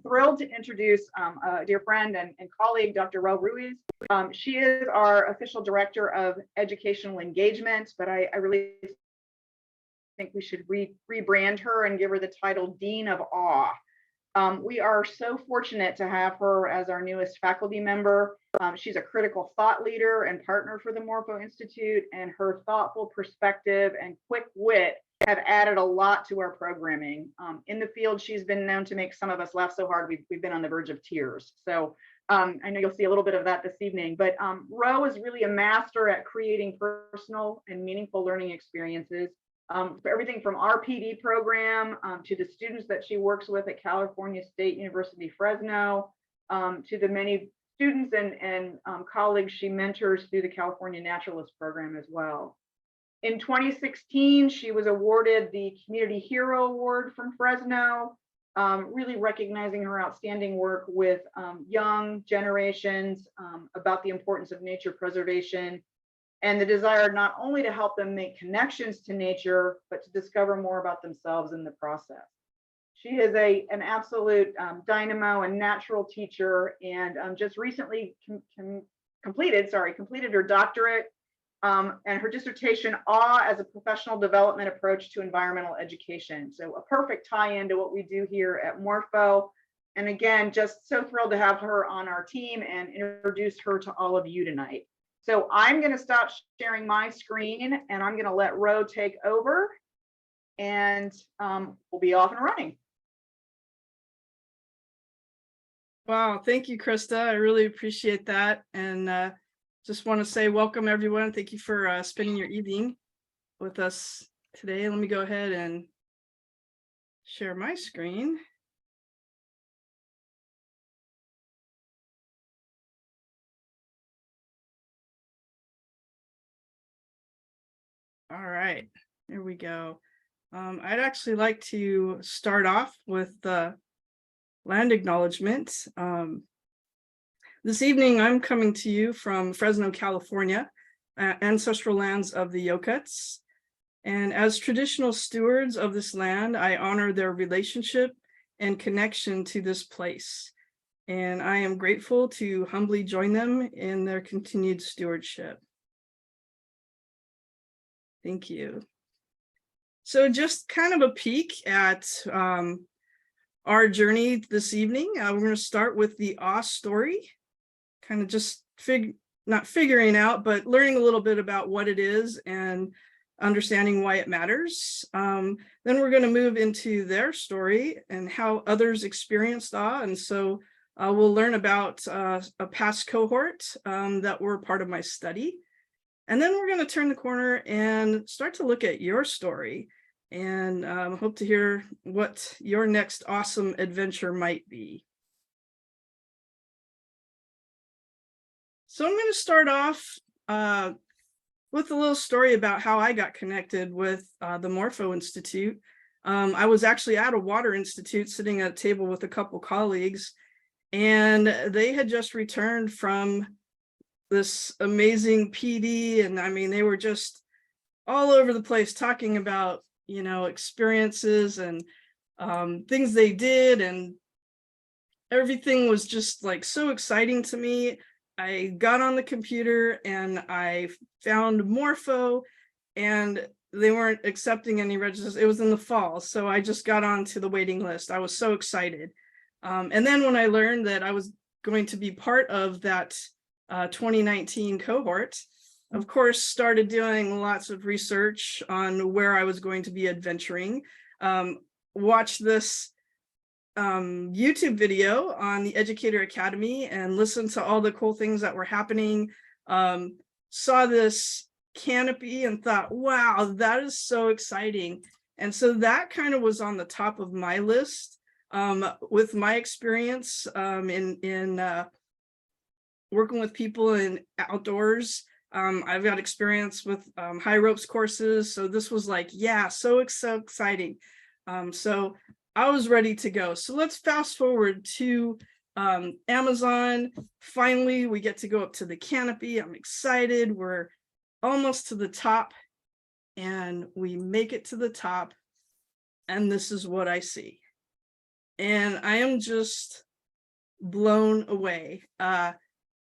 thrilled to introduce a dear friend and colleague, Dr. Ruiz. She is our official director of educational engagement, but I really think we should rebrand her and give her the title Dean of Awe. We are so fortunate to have her as our newest faculty member. She's a critical thought leader and partner for the Morpho Institute, and her thoughtful perspective and quick wit have added a lot to our programming. In the field, she's been known to make some of us laugh so hard we've been on the verge of tears. So I know you'll see a little bit of that this evening, but Ro is really a master at creating personal and meaningful learning experiences. For everything from our PD program to the students that she works with at California State University, Fresno, to the many students and colleagues she mentors through the California Naturalist program as well. In 2016, she was awarded the Community Hero Award from Fresno, really recognizing her outstanding work with young generations about the importance of nature preservation and the desire not only to help them make connections to nature, but to discover more about themselves in the process. She is an absolute dynamo and natural teacher, and just recently completed her doctorate and her dissertation, Awe as a Professional Development Approach to Environmental Education. So a perfect tie-in to what we do here at Morpho. And again, just so thrilled to have her on our team and introduce her to all of you tonight. So I'm going to stop sharing my screen and I'm going to let Ro take over, and we'll be off and running. Wow, thank you, Krista. I really appreciate that. And just want to say welcome, everyone. Thank you for spending your evening with us today. Let me go ahead and share my screen. All right, here we go. I'd actually like to start off with the land acknowledgement. This evening, I'm coming to you from Fresno, California, ancestral lands of the Yokuts. And as traditional stewards of this land, I honor their relationship and connection to this place. And I am grateful to humbly join them in their continued stewardship. Thank you. So just kind of a peek at our journey this evening. We're going to start with the awe story, kind of just not figuring out, but learning a little bit about what it is and understanding why it matters. Then we're going to move into their story and how others experienced awe. And so we'll learn about a past cohort that were part of my study. And then we're going to turn the corner and start to look at your story and hope to hear what your next awesome adventure might be. So I'm going to start off with a little story about how I got connected with the Morpho Institute. I was actually at a water institute sitting at a table with a couple colleagues, and they had just returned from this amazing PD, and I mean, they were just all over the place talking about, you know, experiences and things they did, and everything was just like so exciting to me. I got on the computer and I found Morpho, and they weren't accepting any registers. It was in the fall, so I just got onto the waiting list. I was so excited. And then when I learned that I was going to be part of that 2019 cohort, of course, started doing lots of research on where I was going to be adventuring. Watched this YouTube video on the Educator Academy and listened to all the cool things that were happening. Saw this canopy and thought, wow, that is so exciting. And so that kind of was on the top of my list with my experience in working with people in outdoors. I've got experience with high ropes courses. So this was like, yeah, so exciting. So I was ready to go. So let's fast forward to Amazon. Finally, we get to go up to the canopy. I'm excited. We're almost to the top, and we make it to the top. And this is what I see. and I am just blown away.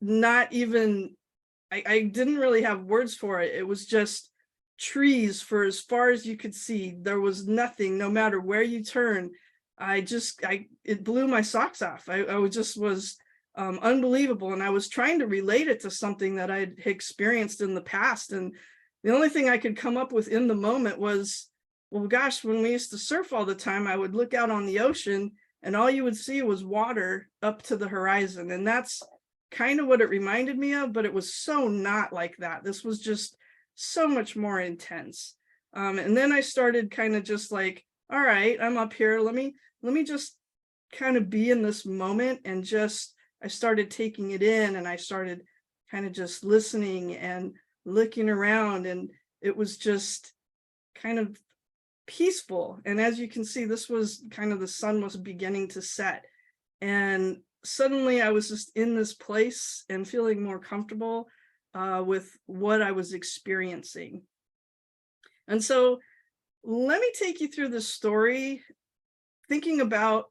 Not even, I didn't really have words for it. It was just trees for as far as you could see. There was nothing, no matter where you turn. It blew my socks off. I was unbelievable. And I was trying to relate it to something that I'd experienced in the past. And the only thing I could come up with in the moment was, well, gosh, when we used to surf all the time, I would look out on the ocean and all you would see was water up to the horizon. And that's kind of what it reminded me of, but it was so not like that. This was just so much more intense. And then I started kind of just like, all right, I'm up here. Let me just kind of be in this moment, and just, I started taking it in, and I started kind of just listening and looking around, and it was just kind of peaceful. And as you can see, this was kind of, the sun was beginning to set, and suddenly I was just in this place and feeling more comfortable with what I was experiencing. And so let me take you through this story, thinking about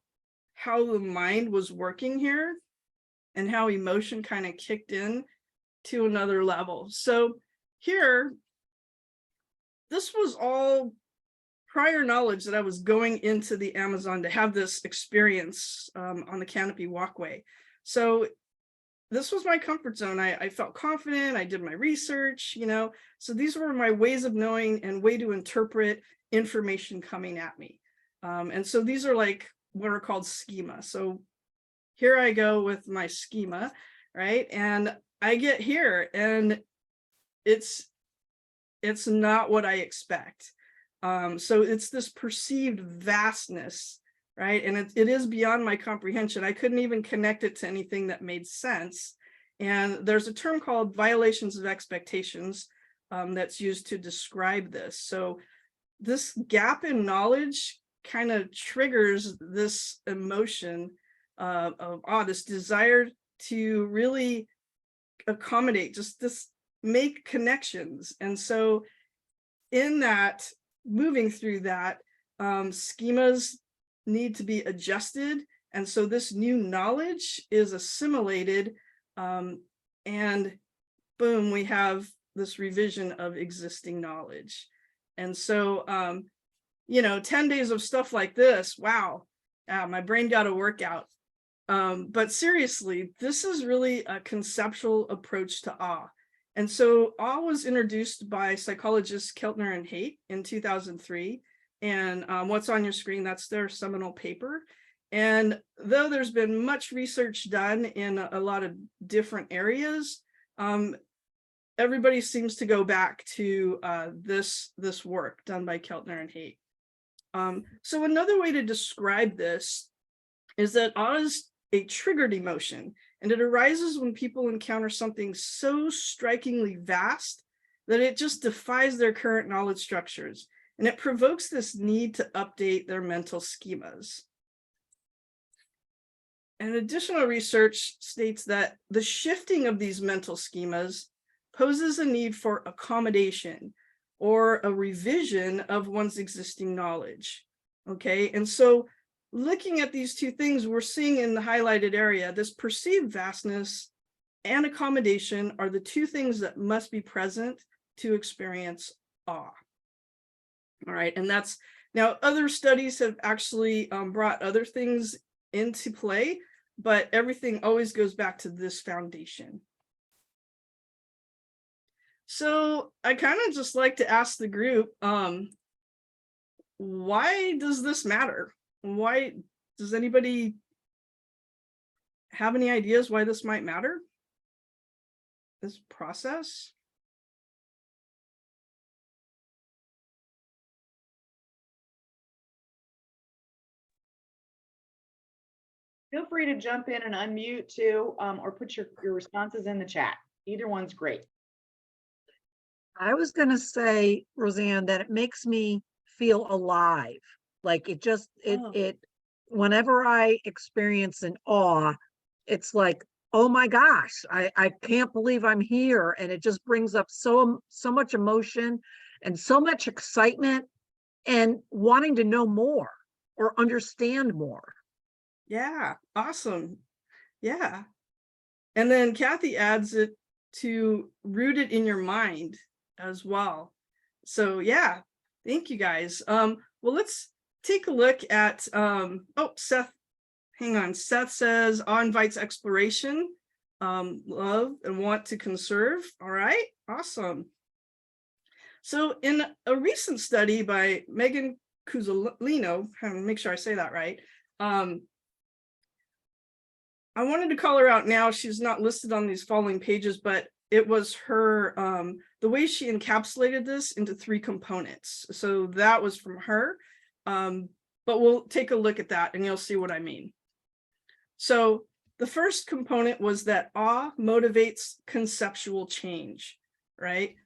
how the mind was working here and how emotion kind of kicked in to another level. So here, this was all prior knowledge that I was going into the Amazon to have this experience on the canopy walkway. So this was my comfort zone. I felt confident. I did my research, so these were my ways of knowing and way to interpret information coming at me. And so these are like what are called schema. So here I go with my schema, right? And I get here and it's not what I expect. So it's this perceived vastness, right? And it is beyond my comprehension. I couldn't even connect it to anything that made sense. And there's a term called violations of expectations that's used to describe this. So this gap in knowledge kind of triggers this emotion of awe, this desire to really accommodate, just this, make connections. And so in that, moving through that, schemas need to be adjusted. And so this new knowledge is assimilated, and boom, we have this revision of existing knowledge. And so, 10 days of stuff like this, wow, my brain got a workout. But seriously, this is really a conceptual approach to awe. And so awe was introduced by psychologists Keltner and Haidt in 2003. And what's on your screen, that's their seminal paper. And though there's been much research done in a lot of different areas, everybody seems to go back to this work done by Keltner and Haidt. So another way to describe this is that awe is a triggered emotion, and it arises when people encounter something so strikingly vast that it just defies their current knowledge structures, and it provokes this need to update their mental schemas. And additional research states that the shifting of these mental schemas poses a need for accommodation or a revision of one's existing knowledge. Okay, and so looking at these two things, we're seeing in the highlighted area, this perceived vastness and accommodation are the two things that must be present to experience awe. All right, and that's, now other studies have actually brought other things into play, but everything always goes back to this foundation. So I kind of just like to ask the group, why does this matter? Why does anybody have any ideas why this might matter? This process? Feel free to jump in and unmute too, or put your responses in the chat. Either one's great. I was going to say, Roseanne, that it makes me feel alive. Like it just, whenever I experience an awe, it's like, oh my gosh, I can't believe I'm here. And it just brings up so much emotion and so much excitement and wanting to know more or understand more. Yeah, awesome. Yeah. And then Kathy adds it to root it in your mind as well. So yeah, thank you guys. Well, let's take a look at oh, Seth, hang on. Seth says awe invites exploration, love and want to conserve. All right, awesome. So in a recent study by Megan Cuzzolino, make sure I say that right. I wanted to call her out now. She's not listed on these following pages, but it was her, the way she encapsulated this into 3 components. So that was from her, but we'll take a look at that and you'll see what I mean. So the first component was that awe motivates conceptual change, right?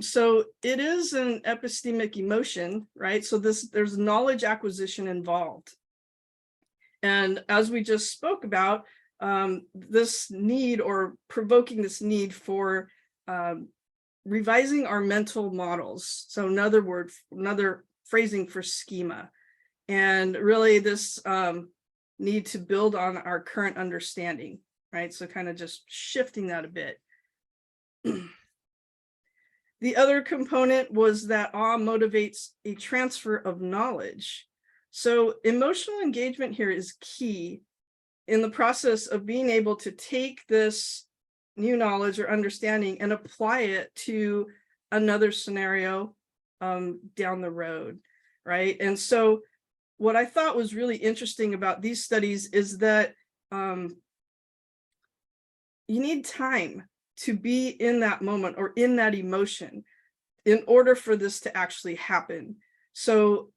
So it is an epistemic emotion, right? So there's knowledge acquisition involved. And as we just spoke about, this need or provoking this need for revising our mental models. So another phrasing for schema. And really this need to build on our current understanding, right? So kind of just shifting that a bit. The other component was that awe motivates a transfer of knowledge. So emotional engagement here is key in the process of being able to take this new knowledge or understanding and apply it to another scenario down the road, right? And so what I thought was really interesting about these studies is that you need time to be in that moment or in that emotion in order for this to actually happen. So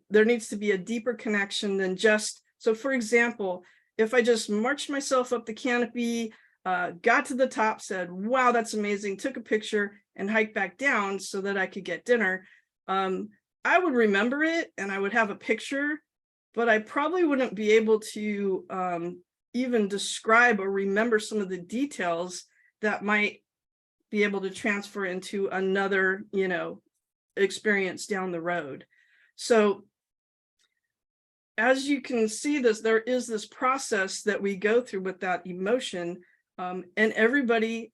there needs to be a deeper connection than just, so for example, if I just marched myself up the canopy, got to the top, said, wow, that's amazing, took a picture and hiked back down so that I could get dinner, I would remember it and I would have a picture, but I probably wouldn't be able to even describe or remember some of the details that might be able to transfer into another, experience down the road. So as you can see this, there is this process that we go through with that emotion, and everybody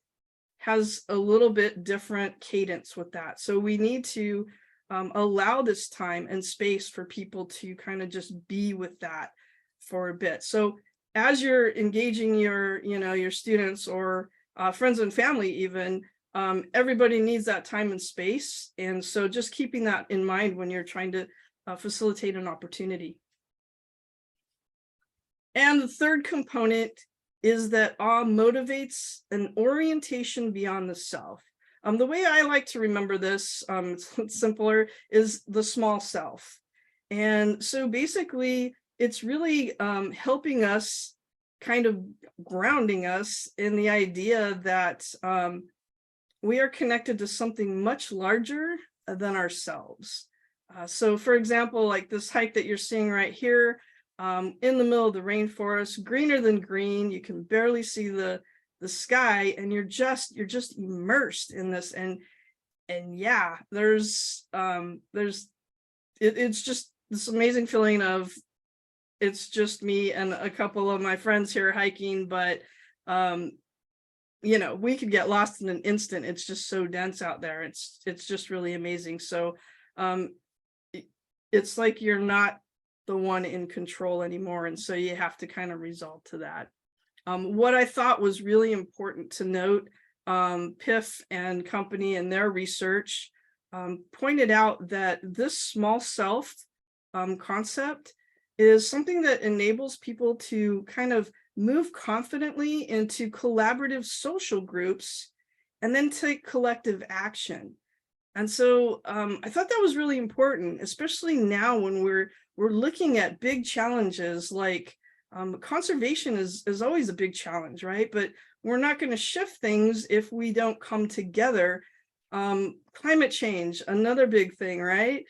has a little bit different cadence with that. So we need to allow this time and space for people to kind of just be with that for a bit. So as you're engaging your students or friends and family even, everybody needs that time and space. And so just keeping that in mind when you're trying to facilitate an opportunity. And the third component is that awe motivates an orientation beyond the self. The way I like to remember this, it's simpler, is the small self. And so basically, it's really helping us, kind of grounding us in the idea that we are connected to something much larger than ourselves. So for example, like this hike that you're seeing right here, in the middle of the rainforest, greener than green, you can barely see the sky, and you're just immersed in this, and yeah, it's just this amazing feeling of it's just me and a couple of my friends here hiking, but we could get lost in an instant. It's just so dense out there. It's just really amazing. So it's like you're not the one in control anymore, and so you have to kind of resolve to that. What I thought was really important to note, PIF and company and their research pointed out that this small self concept is something that enables people to kind of move confidently into collaborative social groups and then take collective action. And so I thought that was really important, especially now when we're looking at big challenges like conservation is always a big challenge, right? But we're not going to shift things if we don't come together. Climate change, another big thing, right?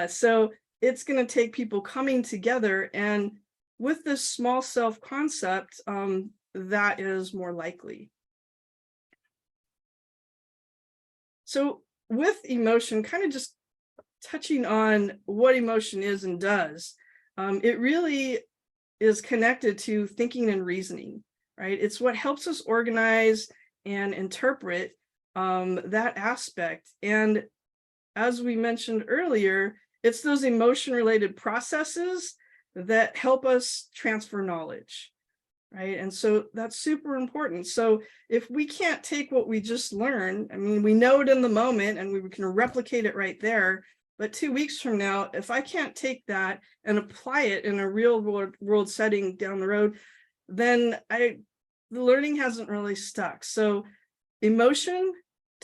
So it's going to take people coming together, and with this small self concept, that is more likely. So with emotion, kind of just touching on what emotion is and does, it really is connected to thinking and reasoning, right? It's what helps us organize and interpret that aspect. And as we mentioned earlier, it's those emotion-related processes that help us transfer knowledge, right? And so that's super important. So if we can't take what we just learned, I mean, we know it in the moment and we can replicate it right there, but 2 weeks from now, if I can't take that and apply it in a real world setting down the road, then the learning hasn't really stuck. So emotion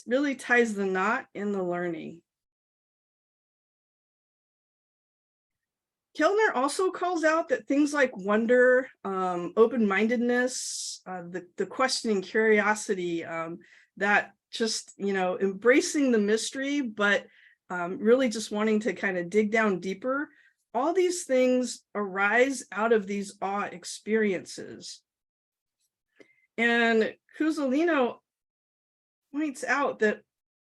really ties the knot in the learning. Kellner also calls out that things like wonder, open-mindedness, the questioning, curiosity, that just, embracing the mystery, but really just wanting to kind of dig down deeper. All these things arise out of these awe experiences. And Cusolino points out that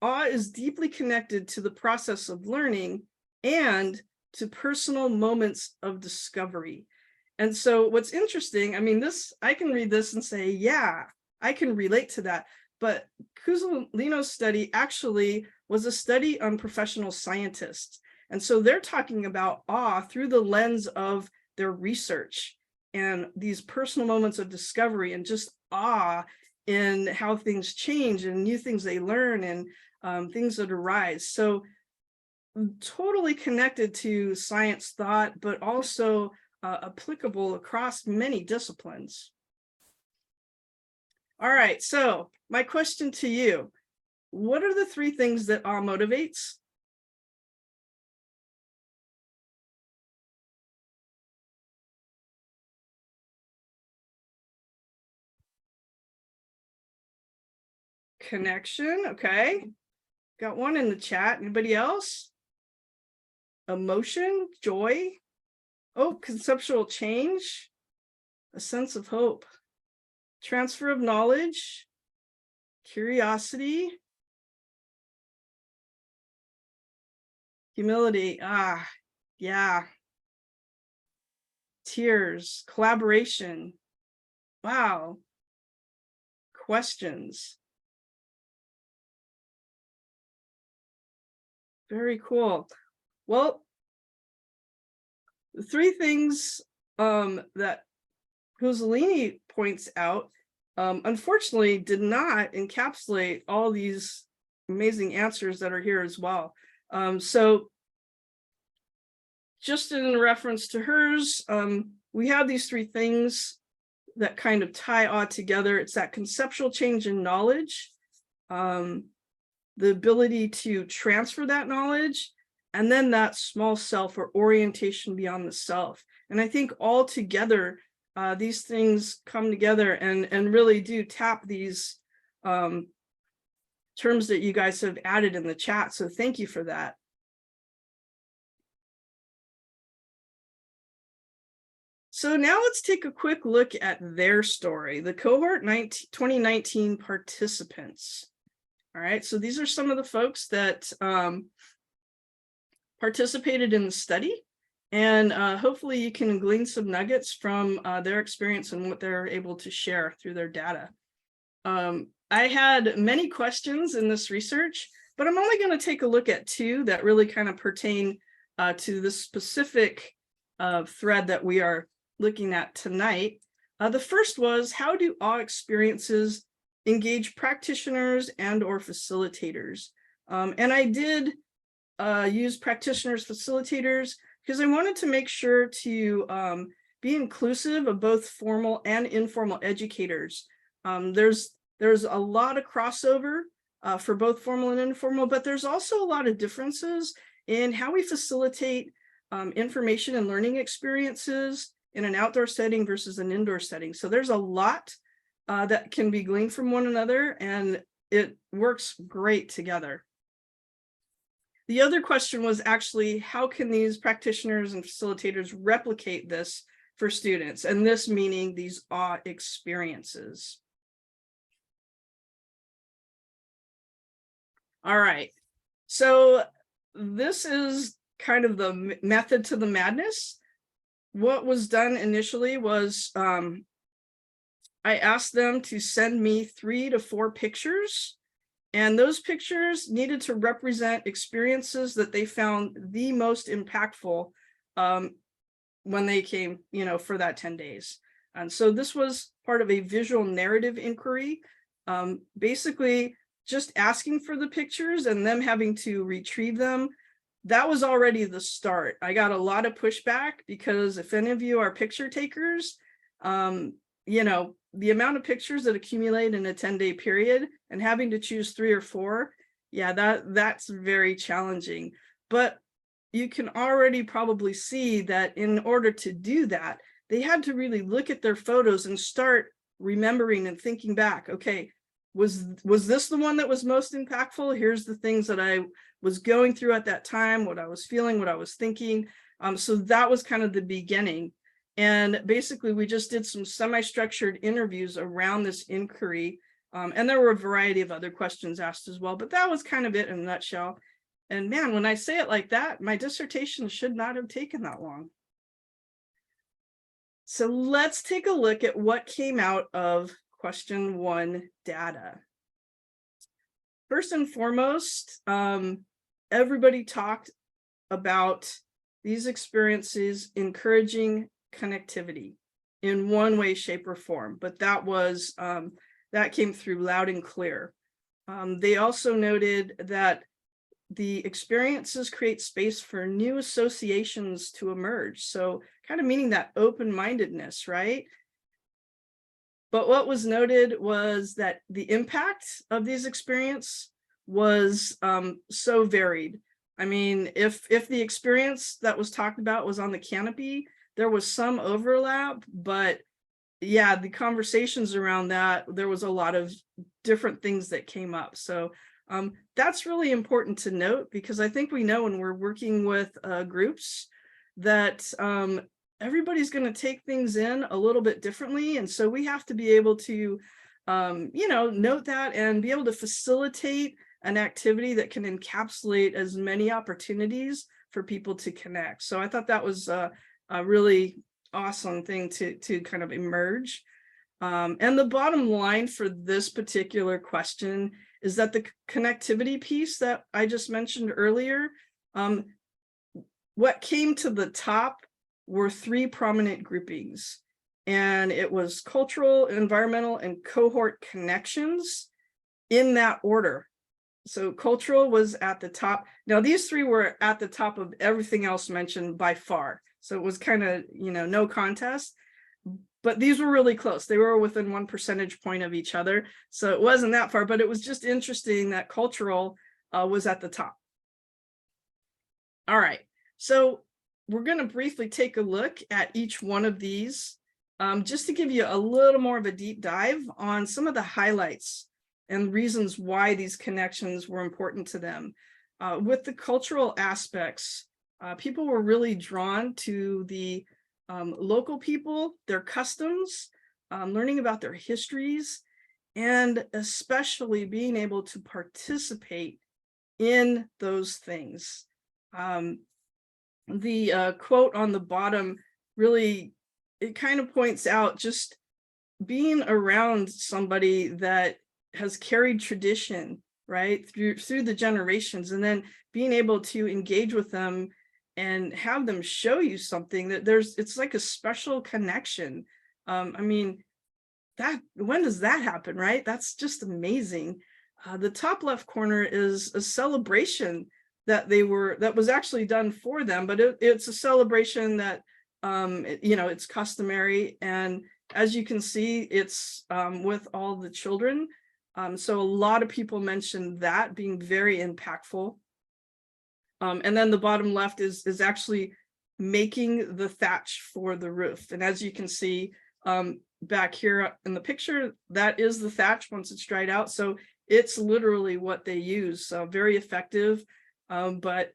awe is deeply connected to the process of learning and to personal moments of discovery. And so what's interesting, I mean, I can read this and say, yeah, I can relate to that. But Cusolino's study actually was a study on professional scientists. And so they're talking about awe through the lens of their research and these personal moments of discovery and just awe in how things change and new things they learn and things that arise. So totally connected to science thought, but also applicable across many disciplines. All right, so my question to you, what are the 3 things that awe motivates? Connection, okay. Got one in the chat. Anybody else? Emotion, joy. Oh, conceptual change, a sense of hope, transfer of knowledge, curiosity, humility. Yeah. Tears, collaboration. Wow. Questions. Very cool. Well, the 3 things that Cusolino points out, unfortunately, did not encapsulate all these amazing answers that are here as well. So just in reference to hers, we have these 3 things that kind of tie all together. It's that conceptual change in knowledge, the ability to transfer that knowledge, and then that small self or orientation beyond the self. And I think all together, these things come together and really do tap these terms that you guys have added in the chat. So thank you for that. So now let's take a quick look at their story, the Cohort 2019 participants. All right, so these are some of the folks that participated in the study, and hopefully you can glean some nuggets from their experience and what they're able to share through their data. I had many questions in this research, but I'm only going to take a look at 2 that really kind of pertain to the specific thread that we are looking at tonight. The first was, how do awe experiences engage practitioners and or facilitators? And I did use practitioners, facilitators, because I wanted to make sure to be inclusive of both formal and informal educators. There's a lot of crossover for both formal and informal, but there's also a lot of differences in how we facilitate information and learning experiences in an outdoor setting versus an indoor setting. So there's a lot that can be gleaned from one another, and it works great together. The other question was actually, how can these practitioners and facilitators replicate this for students? And this meaning these awe experiences. All right, so this is kind of the method to the madness. what was done initially was I asked them to send me 3 to 4 pictures, and those pictures needed to represent experiences that they found the most impactful when they came, for that 10 days. And so this was part of a visual narrative inquiry, basically just asking for the pictures and them having to retrieve them. That was already the start. I got a lot of pushback because if any of you are picture takers, the amount of pictures that accumulate in a 10-day period and having to choose 3 or 4, yeah, that's very challenging. But you can already probably see that in order to do that, they had to really look at their photos and start remembering and thinking back, okay, was this the one that was most impactful? Here's the things that I was going through at that time, what I was feeling, what I was thinking. So that was kind of the beginning. And basically, we just did some semi-structured interviews around this inquiry. And there were a variety of other questions asked as well, but that was kind of it in a nutshell. And man, when I say it like that, my dissertation should not have taken that long. So let's take a look at what came out of question 1 data. First and foremost, everybody talked about these experiences encouraging connectivity in one way, shape, or form, but that was that came through loud and clear. They also noted that the experiences create space for new associations to emerge. So kind of meaning that open-mindedness, right? But what was noted was that the impact of these experiences was so varied. I mean, if the experience that was talked about was on the canopy, there was some overlap, but yeah, the conversations around that, there was a lot of different things that came up. So that's really important to note, because I think we know when we're working with groups that everybody's going to take things in a little bit differently. And so we have to be able to, note that and be able to facilitate an activity that can encapsulate as many opportunities for people to connect. So I thought that was a really awesome thing to kind of emerge. And the bottom line for this particular question is that the connectivity piece that I just mentioned earlier, what came to the top were 3 prominent groupings, and it was cultural, environmental, and cohort connections in that order. So cultural was at the top. Now these 3 were at the top of everything else mentioned by far. So it was kind of, no contest, but these were really close. They were within 1 percentage point of each other. So it wasn't that far, but it was just interesting that cultural was at the top. All right, so we're going to briefly take a look at each one of these, just to give you a little more of a deep dive on some of the highlights and reasons why these connections were important to them. With the cultural aspects, people were really drawn to the local people, their customs, learning about their histories, and especially being able to participate in those things. The quote on the bottom really, it kind of points out just being around somebody that has carried tradition, right, through the generations, and then being able to engage with them and have them show you something that it's like a special connection. I mean, when does that happen, right? That's just amazing. The top left corner is a celebration that was actually done for them, but it's a celebration that it's customary, and as you can see, it's with all the children. So a lot of people mentioned that being very impactful. And then the bottom left is actually making the thatch for the roof. And as you can see back here in the picture, that is the thatch once it's dried out. So it's literally what they use. So very effective. But,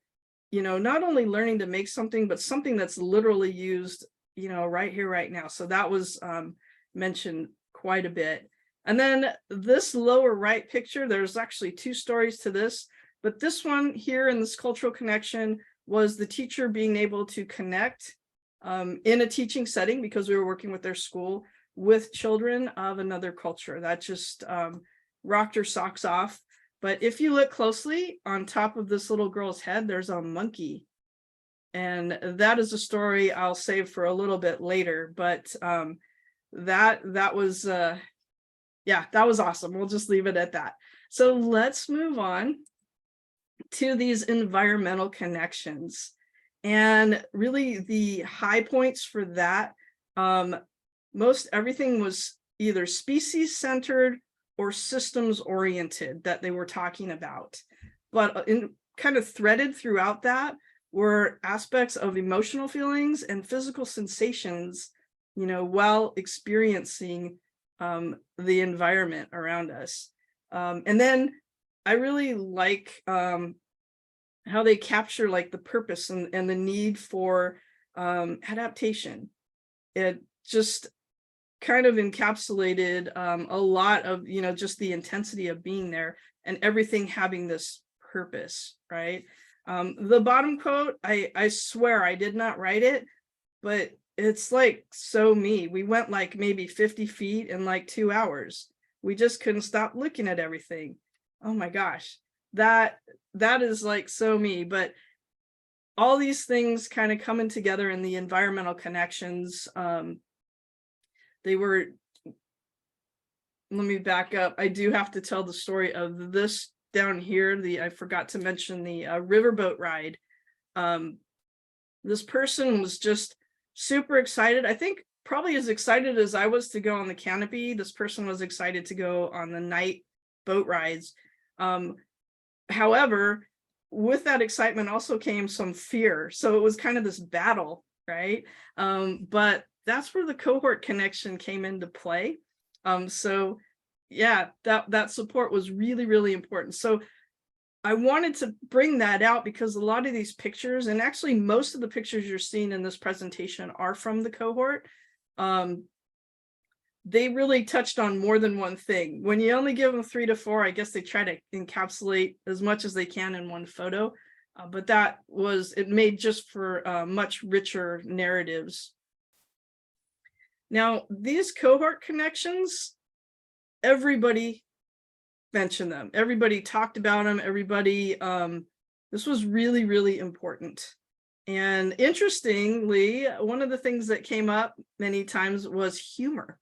not only learning to make something, but something that's literally used, right here, right now. So that was mentioned quite a bit. And then this lower right picture, there's actually 2 stories to this. But this one here in this cultural connection was the teacher being able to connect in a teaching setting, because we were working with their school with children of another culture. That just rocked her socks off. But if you look closely, on top of this little girl's head, there's a monkey. And that is a story I'll save for a little bit later. But that was yeah, that was awesome. We'll just leave it at that. So let's move on to these environmental connections. And really the high points for that, most everything was either species centered or systems oriented that they were talking about. But in kind of threaded throughout that were aspects of emotional feelings and physical sensations, you know, while experiencing the environment around us. And then I really like how they capture like the purpose and the need for adaptation. It just kind of encapsulated a lot of, you know, just the intensity of being there and everything having this purpose, right? The bottom quote, I swear I did not write it, but it's like so me. We went like maybe 50 feet in like 2 hours. We just couldn't stop looking at everything. Oh my gosh, that is like so me. But all these things kind of coming together in the environmental connections. They were, let me back up. I do have to tell the story of this down here. I forgot to mention the riverboat ride. This person was just super excited. I think probably as excited as I was to go on the canopy. This person was excited to go on the night boat rides. However, with that excitement also came some fear. So it was kind of this battle, right? But that's where the cohort connection came into play. So yeah, that support was really, really important. So I wanted to bring that out because a lot of these pictures, and actually most of the pictures you're seeing in this presentation are from the cohort. They really touched on more than one thing. When you only give them 3 to 4, I guess they try to encapsulate as much as they can in one photo. But it made just for much richer narratives. Now, these cohort connections, everybody mentioned them. Everybody talked about them. Everybody, this was really, really important. And interestingly, one of the things that came up many times was humor.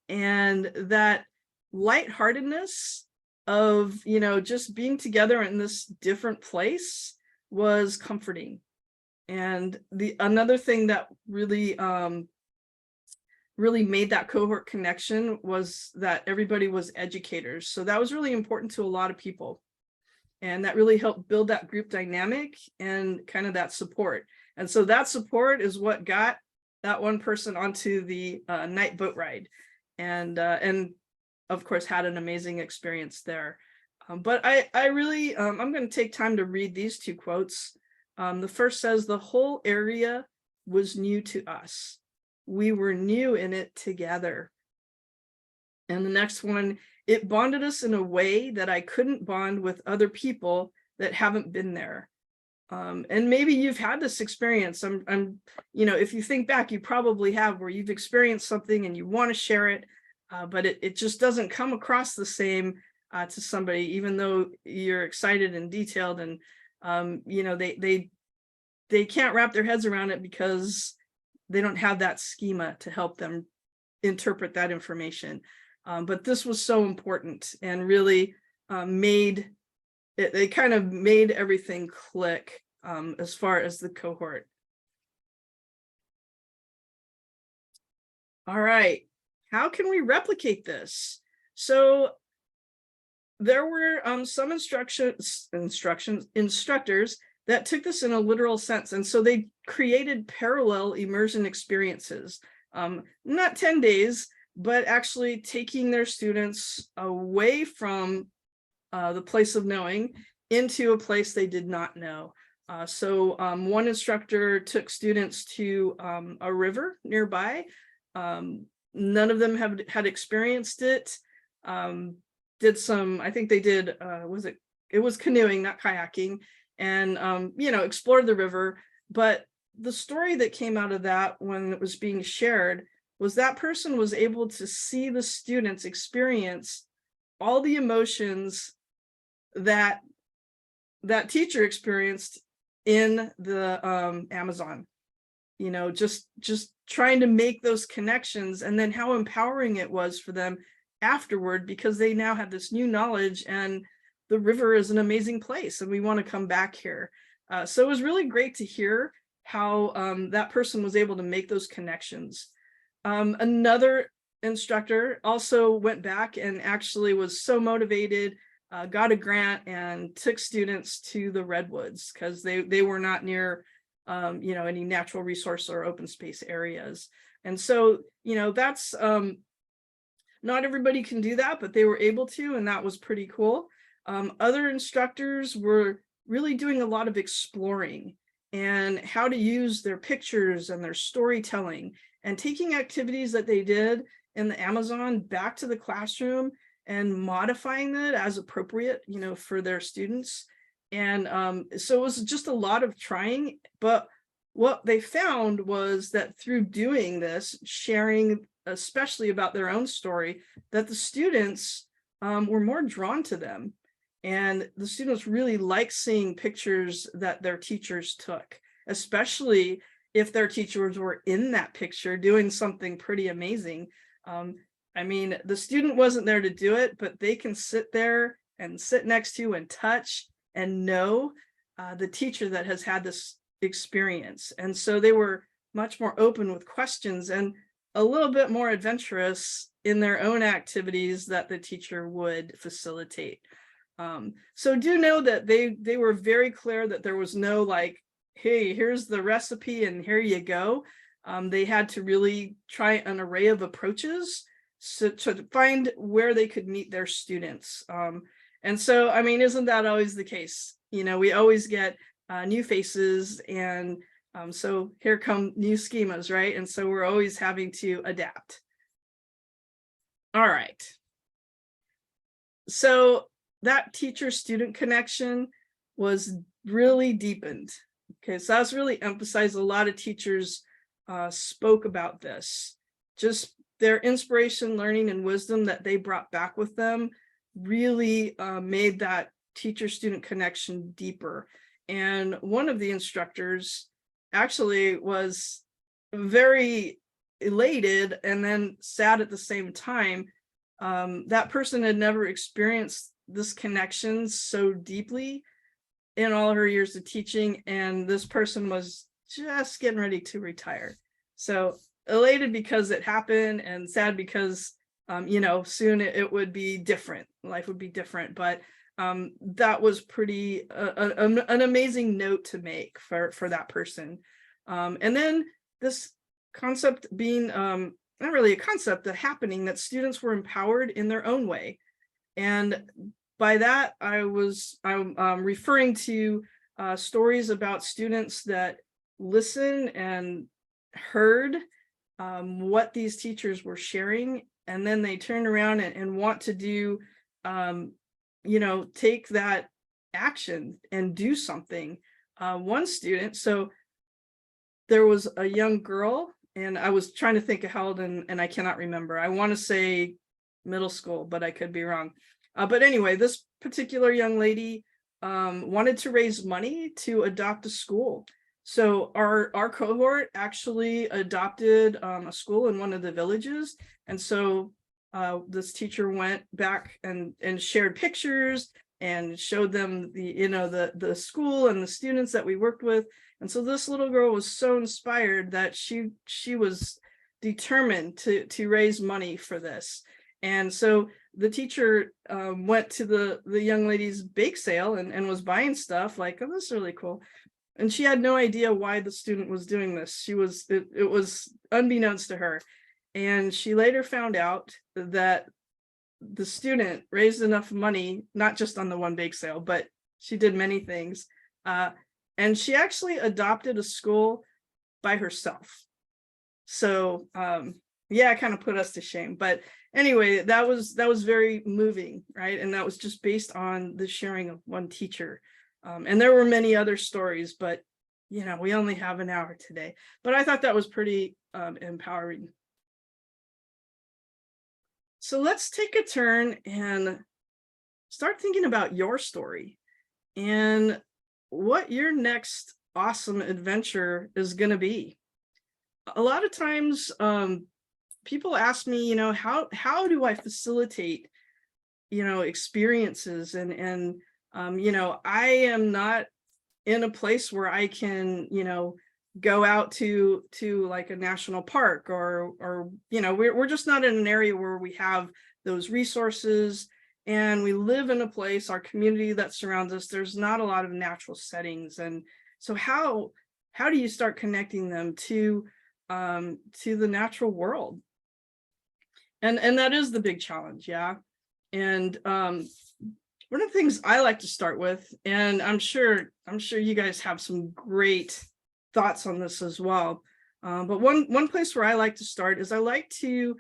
And that lightheartedness of, you know, just being together in this different place was comforting. And another thing that really really made that cohort connection was that everybody was educators. So that was really important to a lot of people. And that really helped build that group dynamic and kind of that support. And so that support is what got that one person onto the night boat ride. And of course had an amazing experience there. But I really, I'm going to take time to read these 2 quotes. The first says, "The whole area was new to us. We were new in it together." And the next one, "It bonded us in a way that I couldn't bond with other people that haven't been there." And maybe you've had this experience. I'm, you know, if you think back, you probably have, where you've experienced something and you want to share it, but it just doesn't come across the same to somebody, even though you're excited and detailed, and you know, they can't wrap their heads around it because they don't have that schema to help them interpret that information. But this was so important and really made it kind of made everything click as far as the cohort. All right, how can we replicate this? So there were some instructors that took this in a literal sense. And so they created parallel immersion experiences, not 10 days, but actually taking their students away from the place of knowing into a place they did not know. So one instructor took students to a river nearby. None of them had experienced it. Did some, I think they did, it was canoeing, not kayaking, and, you know, explored the river. But the story that came out of that when it was being shared was that person was able to see the students experience all the emotions that that teacher experienced in the Amazon, you know, just trying to make those connections, and then how empowering it was for them afterward, because they now have this new knowledge and the river is an amazing place and we want to come back here. So it was really great to hear how that person was able to make those connections. Another instructor also went back and actually was so motivated, got a grant and took students to the redwoods because they were not near you know, any natural resource or open space areas. And so, you know, that's not everybody can do that, but they were able to, and that was pretty cool. Other instructors were really doing a lot of exploring and how to use their pictures and their storytelling, and taking activities that they did in the Amazon back to the classroom and modifying it as appropriate, you know, for their students. And so it was just a lot of trying, but what they found was that through doing this, sharing especially about their own story, that the students were more drawn to them. And the students really like seeing pictures that their teachers took, especially if their teachers were in that picture doing something pretty amazing. I mean, the student wasn't there to do it, but they can sit there and sit next to and touch and know the teacher that has had this experience. And so they were much more open with questions and a little bit more adventurous in their own activities that the teacher would facilitate. So do know that they were very clear that there was no like, hey, here's the recipe and here you go. They had to really try an array of approaches to find where they could meet their students. And so, I mean, isn't that always the case? You know, we always get new faces, and so here come new schemas, right? And so we're always having to adapt. All right. So that teacher-student connection was really deepened. Okay, so that's really emphasized. A lot of teachers spoke about this. Just their inspiration, learning, and wisdom that they brought back with them really made that teacher-student connection deeper. And one of the instructors actually was very elated and then sad at the same time. That person had never experienced this connection so deeply in all her years of teaching, and this person was just getting ready to retire. So elated because it happened, and sad because you know, soon it would be different, life would be different. But that was pretty an amazing note to make for that person. And then this concept being not really a concept, the happening that students were empowered in their own way. And by that, I'm referring to stories about students that listened and heard what these teachers were sharing, and then they turned around and want to do, you know, take that action and do something. One student, so there was a young girl, and I was trying to think of how old, and I cannot remember. I want to say middle school, but I could be wrong. But anyway, this particular young lady wanted to raise money to adopt a school. So our cohort actually adopted a school in one of the villages. And so this teacher went back and shared pictures and showed them the, you know, the school and the students that we worked with. And so this little girl was so inspired that she was determined to raise money for this. And so the teacher went to the young lady's bake sale and was buying stuff like, oh, this is really cool. And she had no idea why the student was doing this. It was unbeknownst to her. And she later found out that the student raised enough money, not just on the one bake sale, but she did many things. And she actually adopted a school by herself. So yeah, it kind of put us to shame. But anyway, that was very moving, right? And that was just based on the sharing of one teacher. And there were many other stories, but you know, we only have an hour today. But I thought that was pretty empowering. So let's take a turn and start thinking about your story and what your next awesome adventure is going to be. A lot of times people ask me, you know, how do I facilitate, you know, experiences, and you know, I am not in a place where I can, you know, go out to like a national park, or you know, we're just not in an area where we have those resources, and we live in a place, our community that surrounds us, there's not a lot of natural settings. And so how do you start connecting them to the natural world? And that is the big challenge. Yeah. And one of the things I like to start with, and I'm sure you guys have some great thoughts on this as well. But one place where I like to start is I like to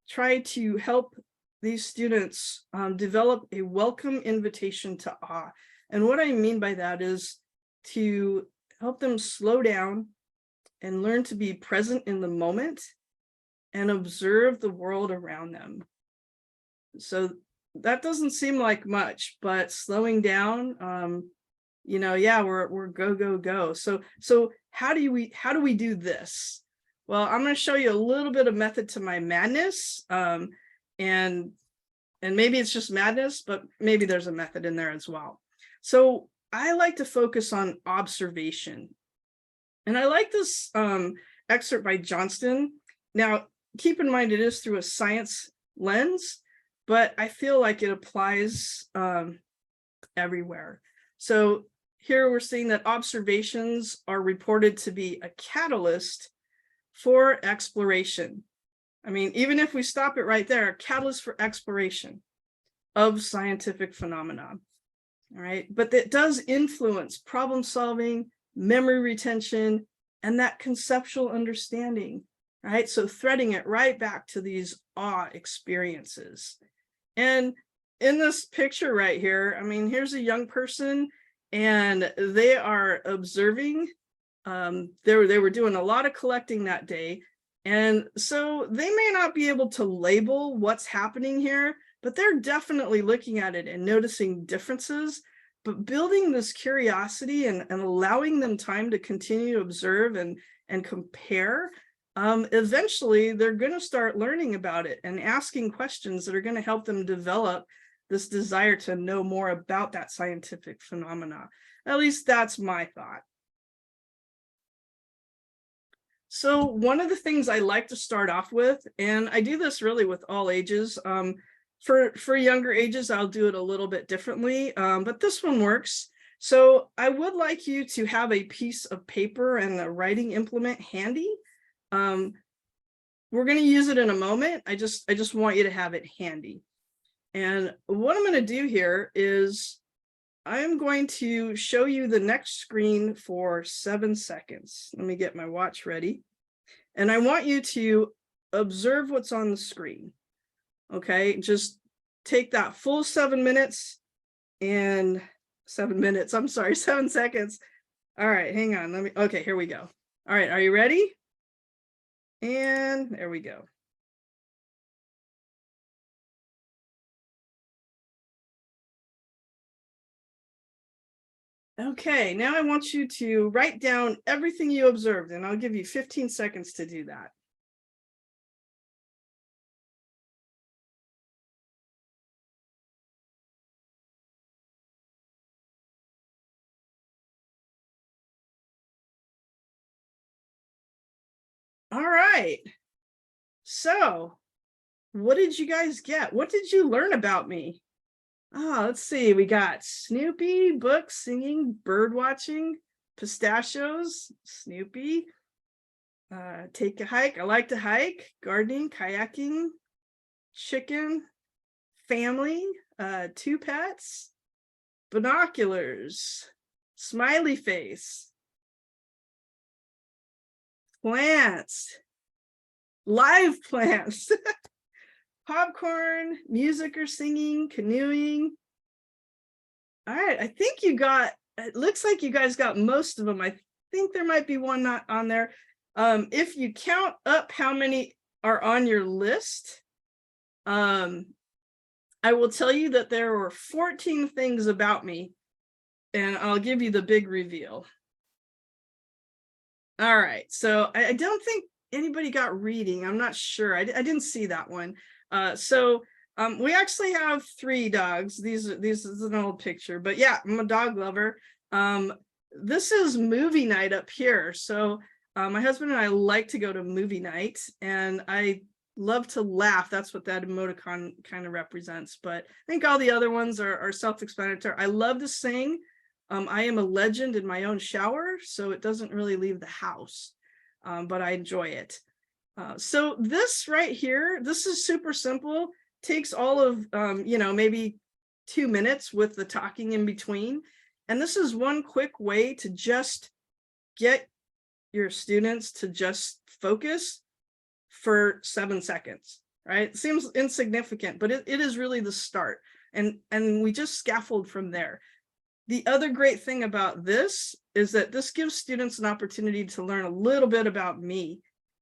try to help these students develop a welcome invitation to awe. And what I mean by that is to help them slow down and learn to be present in the moment and observe the world around them. So that doesn't seem like much, but slowing down, you know, yeah, we're go. So how do we do this? Well, I'm going to show you a little bit of method to my madness, and maybe it's just madness, but maybe there's a method in there as well. So I like to focus on observation, and I like this excerpt by Johnston. Now, keep in mind it is through a science lens, but I feel like it applies everywhere. So here we're seeing that observations are reported to be a catalyst for exploration. I mean, even if we stop it right there, a catalyst for exploration of scientific phenomena. All right, but it does influence problem solving, memory retention, and that conceptual understanding. Right, so threading it right back to these awe experiences. And in this picture right here, I mean, here's a young person, and they are observing. They were doing a lot of collecting that day, and so they may not be able to label what's happening here, but they're definitely looking at it and noticing differences, but building this curiosity and allowing them time to continue to observe and compare. Eventually they're going to start learning about it and asking questions that are going to help them develop this desire to know more about that scientific phenomena. At least that's my thought. So one of the things I like to start off with, and I do this really with all ages, for younger ages, I'll do it a little bit differently, but this one works. So I would like you to have a piece of paper and a writing implement handy. We're going to use it in a moment. I just want you to have it handy. And what I'm going to do here is I'm going to show you the next screen for 7 seconds. Let me get my watch ready. And I want you to observe what's on the screen. Okay, just take that full 7 minutes and 7 minutes. I'm sorry, 7 seconds. All right, hang on. Okay, here we go. All right, are you ready? And there we go. Okay, now I want you to write down everything you observed, and I'll give you 15 seconds to do that. All right. So, what did you guys get? What did you learn about me? Let's see. We got Snoopy, books, singing, bird watching, pistachios, Snoopy, take a hike. I like to hike, gardening, kayaking, chicken, family, 2 pets, binoculars, smiley face, plants, live plants, popcorn, music or singing, canoeing. All right, I think you got, it looks like you guys got most of them. think there might be one not on there. If you count up how many are on your list, I will tell you that there were 14 things about me, and I'll give you the big reveal. All right, so I don't think anybody got reading. I'm not sure. I didn't see that one. We actually have 3 dogs. These is an old picture, but yeah, I'm a dog lover. This is movie night up here. So my husband and I like to go to movie night, and I love to laugh. That's what that emoticon kind of represents. But I think all the other ones are self-explanatory. I love to sing. I am a legend in my own shower, so it doesn't really leave the house, but I enjoy it. So this right here, this is super simple. Takes all of, maybe 2 minutes with the talking in between. And this is one quick way to just get your students to just focus for 7 seconds, right? It seems insignificant, but it is really the start. And we just scaffold from there. The other great thing about this is that this gives students an opportunity to learn a little bit about me,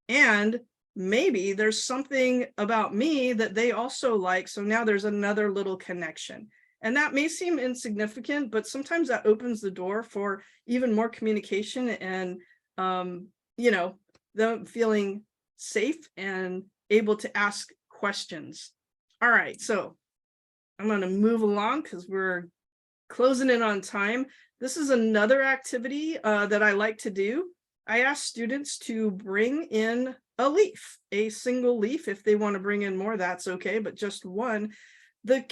and maybe there's something about me that they also like. So now there's another little connection. And that may seem insignificant, but sometimes that opens the door for even more communication and, them feeling safe and able to ask questions. All right, so I'm going to move along because we're closing in on time. This is another activity that I like to do. I ask students to bring in a leaf, a single leaf. If they want to bring in more, that's okay, but just one. The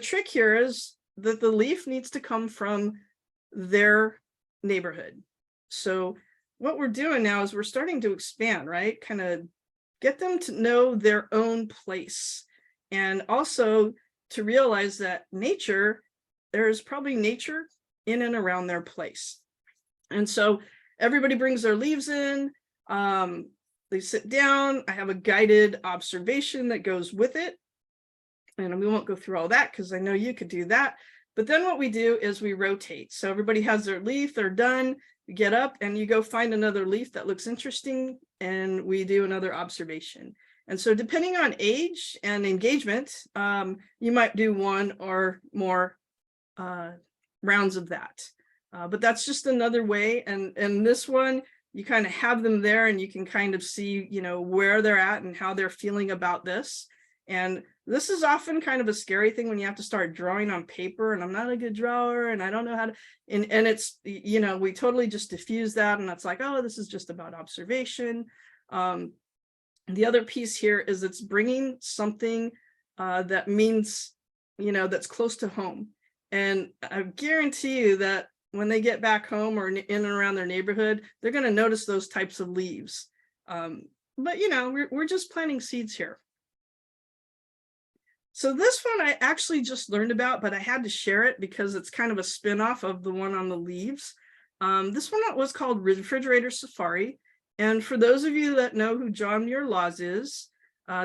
trick here is that the leaf needs to come from their neighborhood. So what we're doing now is we're starting to expand, right? Kind of get them to know their own place, and also to realize that there's probably nature in and around their place. And so everybody brings their leaves in, they sit down, I have a guided observation that goes with it. And we won't go through all that because I know you could do that. But then what we do is we rotate. So everybody has their leaf, they're done, you get up and you go find another leaf that looks interesting, and we do another observation. And so depending on age and engagement, you might do 1 or more rounds of that. But that's just another way. And this one, you kind of have them there and you can kind of see, where they're at and how they're feeling about this. And this is often kind of a scary thing when you have to start drawing on paper, and I'm not a good drawer and I don't know how to, and it's, we totally just diffuse that. And that's like, oh, this is just about observation. The other piece here is it's bringing something that means, that's close to home. And I guarantee you that when they get back home or in and around their neighborhood, they're going to notice those types of leaves. But, we're just planting seeds here. So this one I actually just learned about, but I had to share it because it's kind of a spin-off of the one on the leaves. This one was called Refrigerator Safari. And for those of you that know who John Muir Laws is,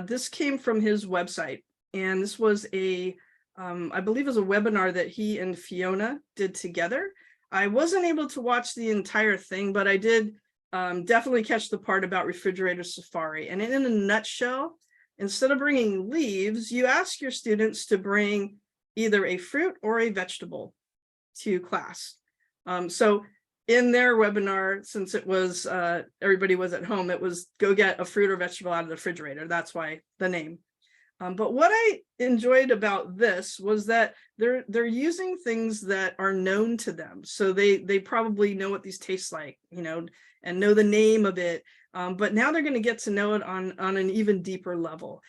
this came from his website. And this was I believe it was a webinar that he and Fiona did together. I wasn't able to watch the entire thing, but I did definitely catch the part about Refrigerator Safari. And in a nutshell, instead of bringing leaves, you ask your students to bring either a fruit or a vegetable to class. So in their webinar, since it was everybody was at home, it was go get a fruit or vegetable out of the refrigerator. That's why the name. But what I enjoyed about this was that they're using things that are known to them. So they probably know what these taste like, and know the name of it. But now they're going to get to know it on an even deeper level.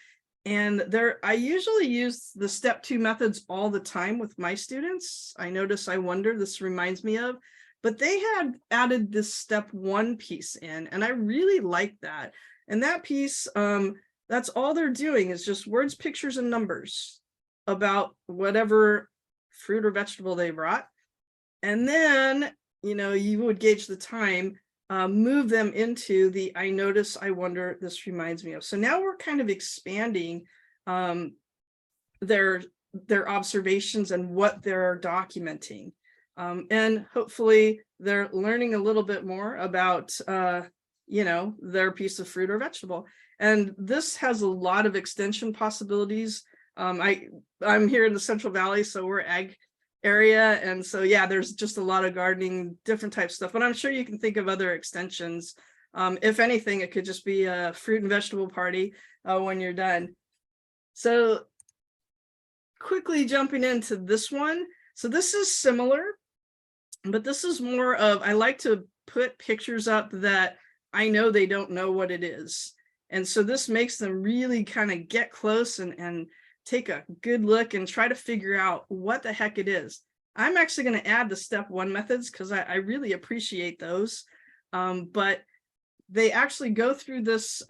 And I usually use the step 2 methods all the time with my students. I notice, I wonder, this reminds me of, but they had added this step 1 piece in, and I really like that. And that piece, that's all they're doing is just words, pictures, and numbers about whatever fruit or vegetable they brought. And then, you would gauge the time, move them into the I notice, I wonder, this reminds me of. So now we're kind of expanding their observations and what they're documenting. And hopefully they're learning a little bit more about, you know, their piece of fruit or vegetable. And this has a lot of extension possibilities. I'm here in the Central Valley, so we're ag area. And so, yeah, there's just a lot of gardening, different types of stuff, but I'm sure you can think of other extensions. If anything, it could just be a fruit and vegetable party when you're done. So quickly jumping into this one. So this is similar, but this is more of, I like to put pictures up that I know they don't know what it is. And so this makes them really kind of get close and take a good look and try to figure out what the heck it is. I'm actually going to add the step 1 methods because I really appreciate those. But they actually go through this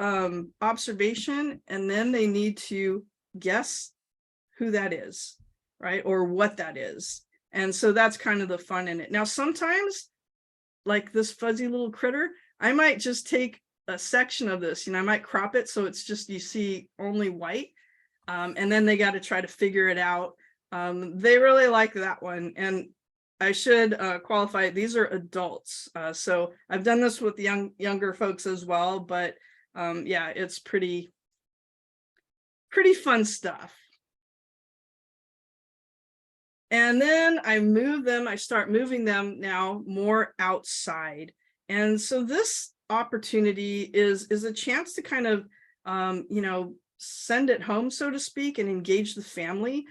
observation, and then they need to guess who that is, right? Or what that is. And so that's kind of the fun in it. Now, sometimes, like this fuzzy little critter, I might just take a section of this, you know, I might crop it so it's just, you see only white. And then they got to try to figure it out. They really like that one. And I should qualify, these are adults. So I've done this with younger folks as well, but yeah, it's pretty fun stuff. And then I start moving them now more outside. And so this opportunity is a chance to kind of, you know, send it home, so to speak, and engage the family.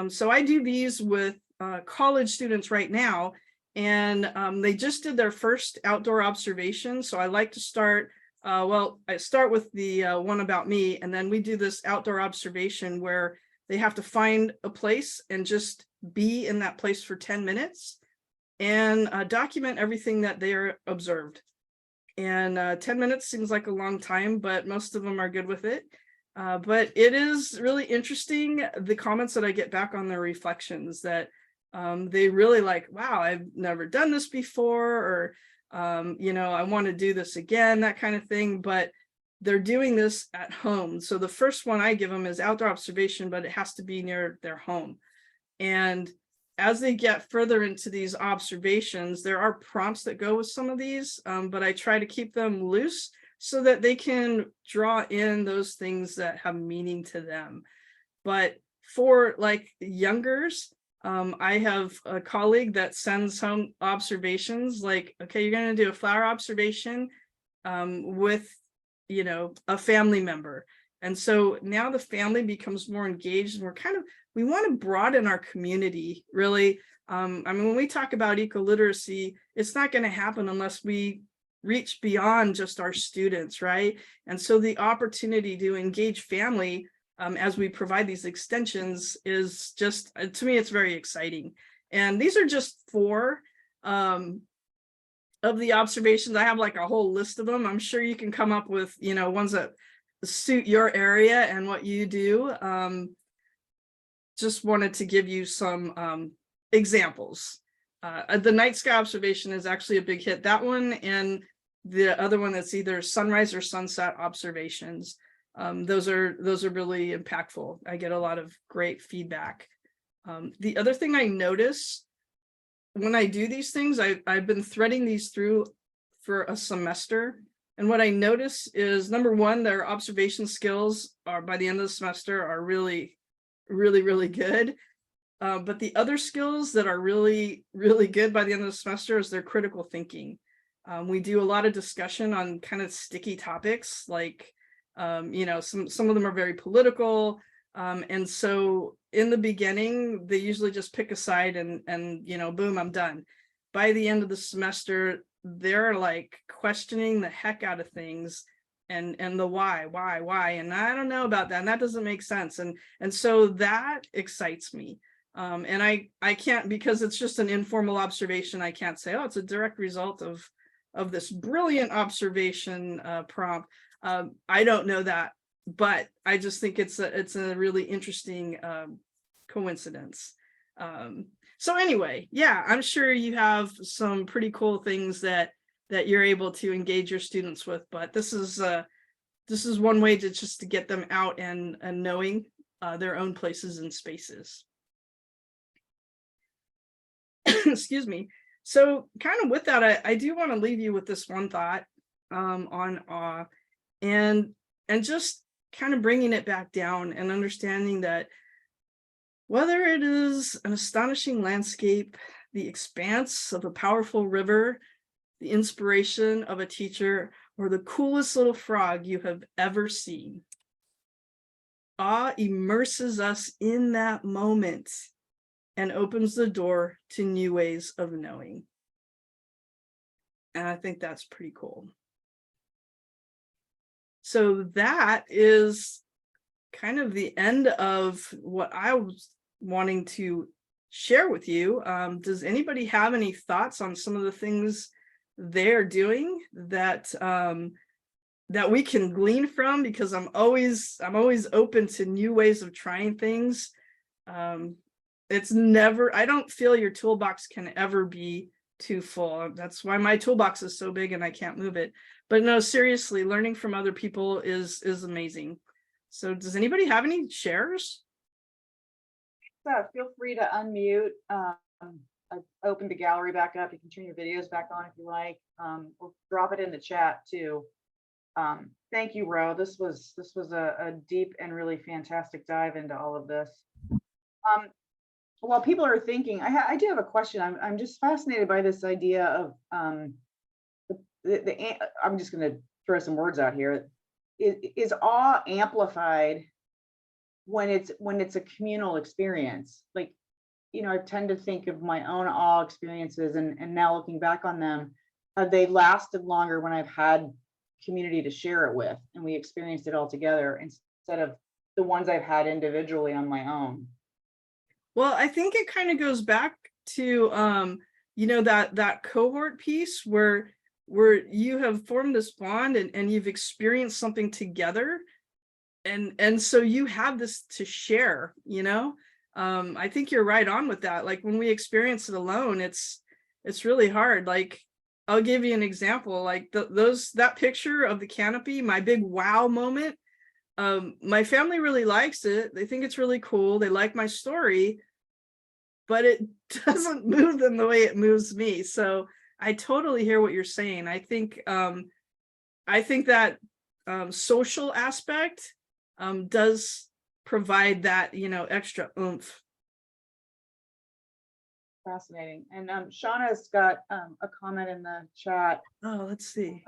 So I do these with college students right now, and they just did their first outdoor observation. So I like to start, well, I start with the one about me, and then we do this outdoor observation where they have to find a place and just be in that place for 10 minutes and document everything that they are observed. And 10 minutes seems like a long time, but most of them are good with it. But it is really interesting, the comments that I get back on their reflections, that they really like, wow, I've never done this before, or, you know, I want to do this again, that kind of thing. But they're doing this at home. So the first one I give them is outdoor observation, but it has to be near their home. And as they get further into these observations, there are prompts that go with some of these, but I try to keep them loose so that they can draw in those things that have meaning to them. But for like youngers, I have a colleague that sends home observations like, okay, you're going to do a flower observation with, you know, a family member. And so now the family becomes more engaged, and we want to broaden our community, really. I mean, when we talk about eco-literacy, it's not going to happen unless we reach beyond just our students, right? And so the opportunity to engage family as we provide these extensions is just, to me, it's very exciting. And these are just 4 of the observations. I have like a whole list of them. I'm sure you can come up with, you know, ones that suit your area and what you do. Just wanted to give you some examples. The night sky observation is actually a big hit. That one, and the other one that's either sunrise or sunset observations. Those are really impactful. I get a lot of great feedback. The other thing I notice when I do these things, I've been threading these through for a semester. And what I notice is, number one, their observation skills are, by the end of the semester, are really, really, really good. But the other skills that are really, really good by the end of the semester is their critical thinking. We do a lot of discussion on kind of sticky topics, like, you know, some of them are very political. And so in the beginning, they usually just pick a side and, you know, boom, I'm done. By the end of the semester, they're like questioning the heck out of things and the why, and I don't know about that, and that doesn't make sense. And so that excites me. And I can't, because it's just an informal observation, I can't say, oh, it's a direct result of this brilliant observation prompt. I don't know that, but I just think it's a really interesting coincidence. So anyway, yeah, I'm sure you have some pretty cool things that you're able to engage your students with, but this is one way to just to get them out and knowing their own places and spaces. Excuse me. So kind of with that, I do want to leave you with this one thought on awe, and just kind of bringing it back down and understanding that whether it is an astonishing landscape, the expanse of a powerful river, the inspiration of a teacher, or the coolest little frog you have ever seen, awe immerses us in that moment and opens the door to new ways of knowing. And I think that's pretty cool. So that is kind of the end of what I was wanting to share with you. Does anybody have any thoughts on some of the things they're doing that that we can glean from? Because I'm always open to new ways of trying things. It's never, I don't feel your toolbox can ever be too full. That's why my toolbox is so big and I can't move it. But no, seriously, learning from other people is amazing. So does anybody have any shares? Feel free to unmute. I've opened the gallery back up. You can turn your videos back on if you like. We'll drop it in the chat too. Thank you, Ro. This was a deep and really fantastic dive into all of this. While people are thinking, I do have a question. I'm just fascinated by this idea of I'm just going to throw some words out here. Is awe amplified when it's a communal experience? Like, you know, I tend to think of my own awe experiences, and now looking back on them, have they lasted longer when I've had community to share it with and we experienced it all together instead of the ones I've had individually on my own? Well, I think it kind of goes back to you know, that cohort piece where you have formed this bond and you've experienced something together, and so you have this to share, you know. I think you're right on with that. Like when we experience it alone, it's really hard. Like I'll give you an example. Like that picture of the canopy, my big wow moment. My family really likes it. They think it's really cool. They like my story, but it doesn't move them the way it moves me. So I totally hear what you're saying. I think that social aspect does provide that, you know, extra oomph. Fascinating. And Shauna's got a comment in the chat. Oh, let's see.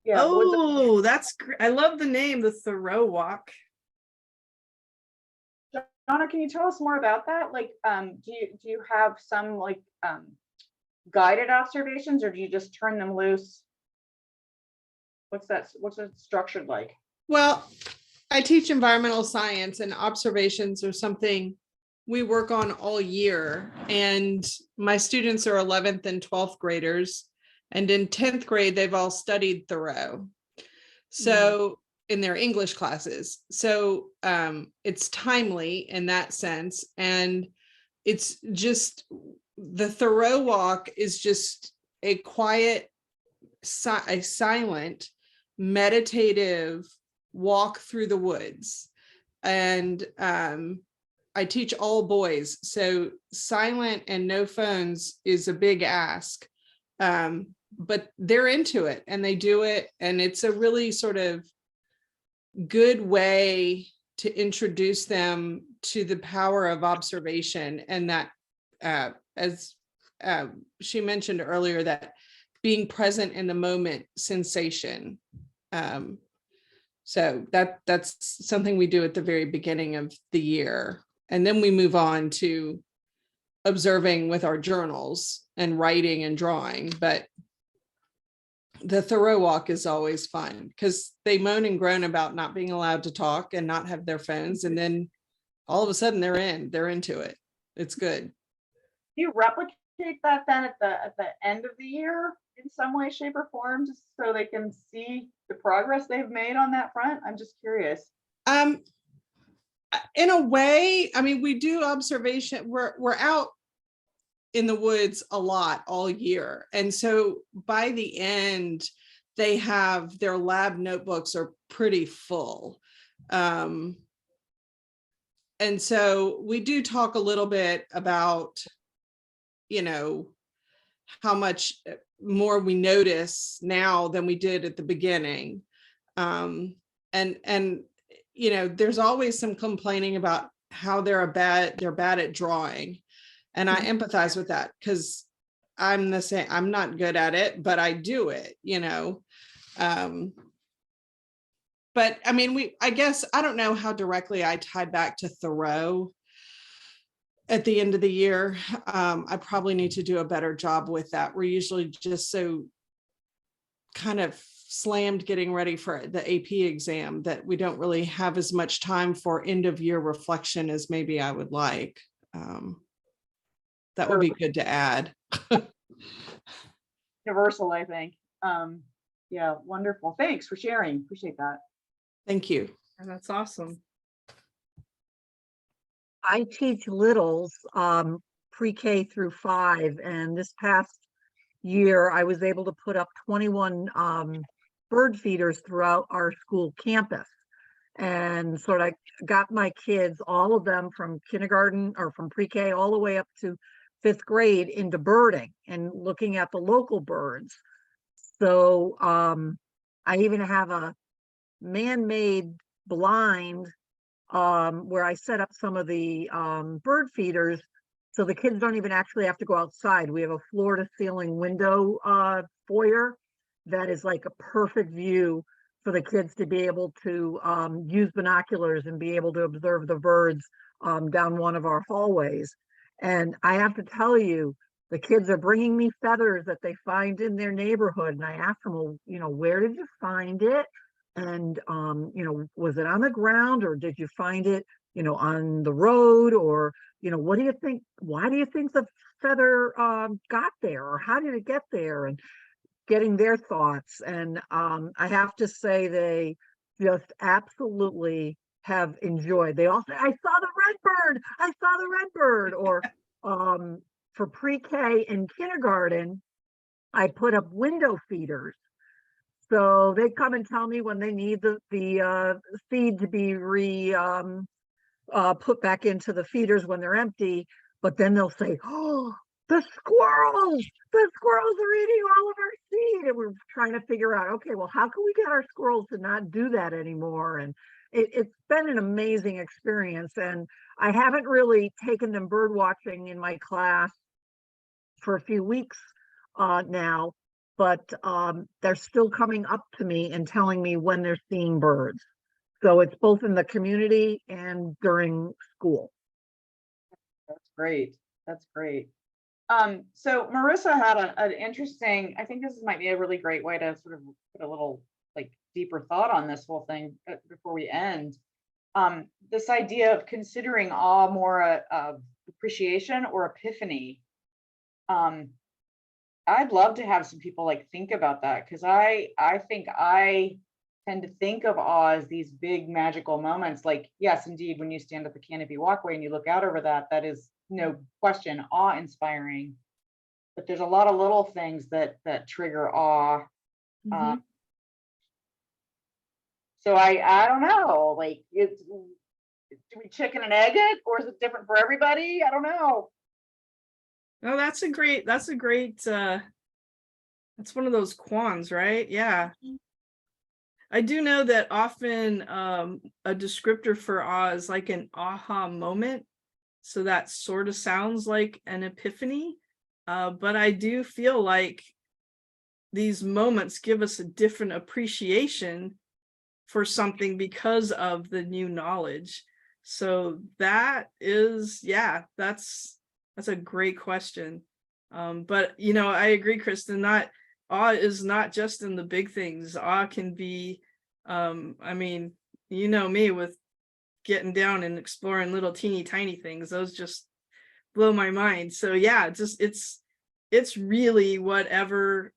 Yeah. Oh, that's great. I love the name, the Thoreau Walk. Shauna, can you tell us more about that? Like, do you have some like guided observations, or do you just turn them loose? What's it structured like? Well, I teach environmental science, and observations are something we work on all year. And my students are 11th and 12th graders. And in 10th grade, they've all studied Thoreau. So in their English classes. So it's timely in that sense. And it's just, the Thoreau Walk is just a quiet, a silent, meditative walk through the woods. And I teach all boys, so silent and no phones is a big ask, but they're into it and they do it, and it's a really sort of good way to introduce them to the power of observation, and that as she mentioned earlier, that being present in the moment sensation. So that's something we do at the very beginning of the year. And then we move on to observing with our journals and writing and drawing. But the Thoreau Walk is always fun because they moan and groan about not being allowed to talk and not have their phones. And then all of a sudden they're into it. It's good. Do you replicate that then at the end of the year in some way, shape, or form, just so they can see the progress they've made on that front? I'm just curious. In a way, I mean, we do observation. We're out in the woods a lot all year. And so by the end, they have their lab notebooks are pretty full. And so we do talk a little bit about, you know, how much more we notice now than we did at the beginning. And you know, there's always some complaining about how they're bad at drawing. And I empathize with that because I'm the same. I'm not good at it, but I do it, you know. But I mean, I guess, I don't know how directly I tied back to Thoreau at the end of the year. I probably need to do a better job with that. We're usually just so kind of slammed getting ready for the AP exam that we don't really have as much time for end of year reflection as maybe I would like. That would be good to add. Universal, I think. Yeah, wonderful. Thanks for sharing. Appreciate that. Thank you. And that's awesome. I teach littles, pre-K through 5, and this past year I was able to put up 21 bird feeders throughout our school campus, and sort of got my kids, all of them from kindergarten or from pre-K all the way up to 5th grade, into birding and looking at the local birds. So I even have a man-made blind where I set up some of the bird feeders so the kids don't even actually have to go outside. We have a floor to ceiling window foyer that is like a perfect view for the kids to be able to use binoculars and be able to observe the birds down one of our hallways. And I have to tell you, the kids are bringing me feathers that they find in their neighborhood. And I ask them, well, you know, where did you find it? And, you know, was it on the ground, or did you find it, you know, on the road? Or, you know, what do you think? Why do you think the feather got there? Or how did it get there? And getting their thoughts. And I have to say, they just absolutely have enjoyed. They all say, I saw the red bird. I saw the red bird. Or for pre-K and kindergarten, I put up window feeders. So they come and tell me when they need the feed to be put back into the feeders when they're empty. But then they'll say, oh, the squirrels are eating all of our seed. And we're trying to figure out, okay, well, how can we get our squirrels to not do that anymore? And it's been an amazing experience. And I haven't really taken them bird watching in my class for a few weeks now, but they're still coming up to me and telling me when they're seeing birds. So it's both in the community and during school. That's great. That's great. So Marissa had an interesting, I think this might be a really great way to sort of put a little like deeper thought on this whole thing before we end. This idea of considering awe more appreciation or epiphany. I'd love to have some people like think about that, because I think I tend to think of awe as these big magical moments. Like, yes, indeed, when you stand at the canopy walkway and you look out over that, that is no question awe-inspiring. But there's a lot of little things that trigger awe. Mm-hmm. So I don't know, like, do we chicken and egg it, or is it different for everybody? I don't know. No, that's one of those quants, right? Yeah. I do know that often a descriptor for awe is like an aha moment. So that sort of sounds like an epiphany. But I do feel like these moments give us a different appreciation for something because of the new knowledge. So that is, yeah, that's a great question. But, you know, I agree, Kristen, awe is not just in the big things. Awe can be, I mean, you know me with getting down and exploring little teeny tiny things. Those just blow my mind. So yeah, it's really whatever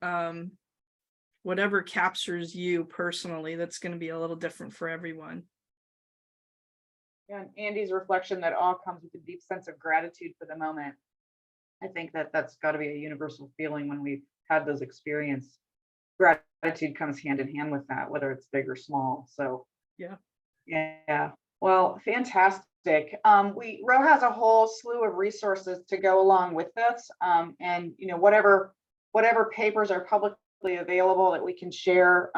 captures you personally. That's going to be a little different for everyone. Yeah, and Andy's reflection that awe comes with a deep sense of gratitude for the moment. I think that's got to be a universal feeling when we've had those experiences. Gratitude comes hand in hand with that, whether it's big or small. So yeah. Yeah. Well, fantastic. Ro has a whole slew of resources to go along with this. And whatever papers are publicly available that we can share,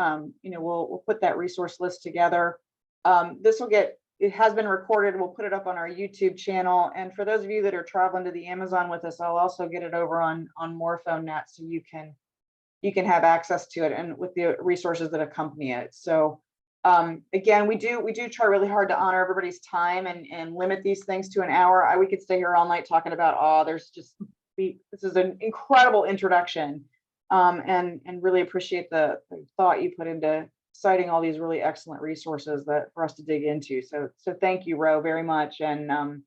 we'll put that resource list together. It has been recorded. We'll put it up on our YouTube channel. And for those of you that are traveling to the Amazon with us, I'll also get it over on Morpho Net, so you can have access to it and with the resources that accompany it. So again, we do try really hard to honor everybody's time and limit these things to an hour. We could stay here all night talking about, this is an incredible introduction, and really appreciate the thought you put into citing all these really excellent resources for us to dig into. So thank you, Ro, very much. And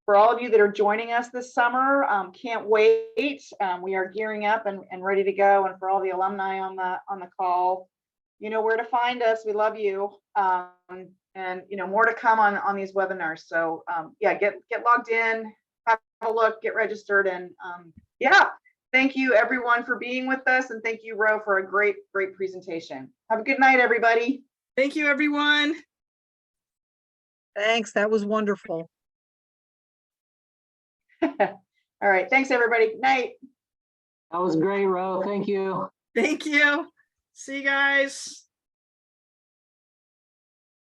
for all of you that are joining us this summer, can't wait. We are gearing up and ready to go. And for all the alumni on the call, you know where to find us. We love you. And more to come on these webinars. So get logged in, have a look, get registered, and thank you everyone for being with us, and thank you, Ro, for a great presentation. Have a good night, everybody. Thank you, everyone. Thanks, that was wonderful. All right, thanks everybody. Good night. That was great, Ro. Thank you. Thank you. See you guys.